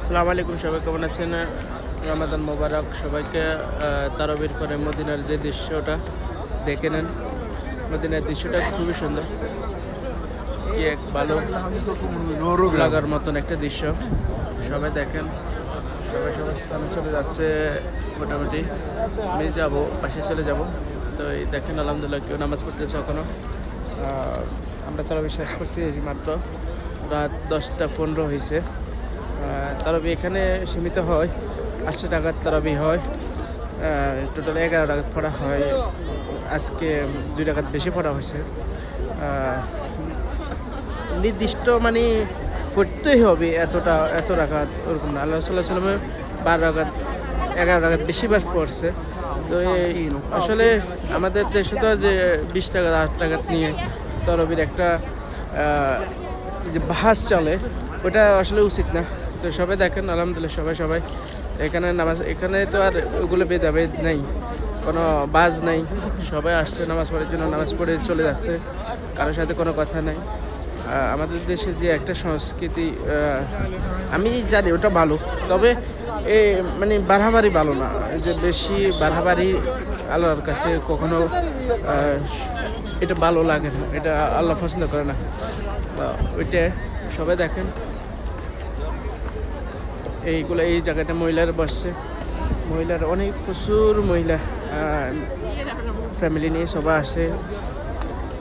আসসালামু আলাইকুম, সবাই কেমন আছেন? রমাদান মোবারক সবাইকে। তারাবির পরে মদিনার যে দৃশ্যটা দেখে নেন। মদিনার দৃশ্যটা খুবই সুন্দর, কি এক ভালো লাগার মতন একটা দৃশ্য। সবাই দেখেন, সবাই সবার স্থানে চলে যাচ্ছে। মোটামুটি আমি যাব, পাশে চলে যাব। তো এই দেখেন, আলহামদুলিল্লাহ কেউ নামাজ পড়তেছে এখনও। আমরা তারাবি শেষ করছি এই মাত্র, রাত 10টা 15 হয়েছে। তারাবি এখানে সীমিত হয়, 800 টাকার তারাবি হয়। টোটাল 11 টাকা পড়া হয়। আজকে 2 টাকা বেশি পড়া হয়েছে। নির্দিষ্ট মানে পড়তেই হবে এত টাকা ওরকম না। আল্লাহ সাল্লাহ সাল্লামে 12 টাকা 11 টাকা বেশিবার পড়ছে। তো আসলে আমাদের দেশে তো যে 20 টাকা 8 টাকা নিয়ে তরবির একটা যে বাহাস চলে, ওটা আসলে উচিত না। তো সবাই দেখেন, আলহামদুলিল্লাহ সবাই এখানে নামাজ, এখানে তো আর ওগুলো ভেদাভেদ নেই, কোনো বাজ নেই। সবাই আসছে নামাজ পড়ার জন্য, নামাজ পড়ে চলে যাচ্ছে, কারোর সাথে কোনো কথা নেই। আমাদের দেশে যে একটা সংস্কৃতি, আমি জানি ওটা ভালো, তবে মানে বাড়াবাড়ি ভালো না। যে বেশি বাড়াবাড়ি আল্লাহর কাছে কখনো এটা ভালো লাগে না, এটা আল্লাহ পছন্দ করে না। ওইটা সবাই দেখেন, এইগুলো এই জায়গাটা মহিলারা বসছে। মহিলার অনেক প্রচুর মহিলা ফ্যামিলি নিয়ে সবাই আসে।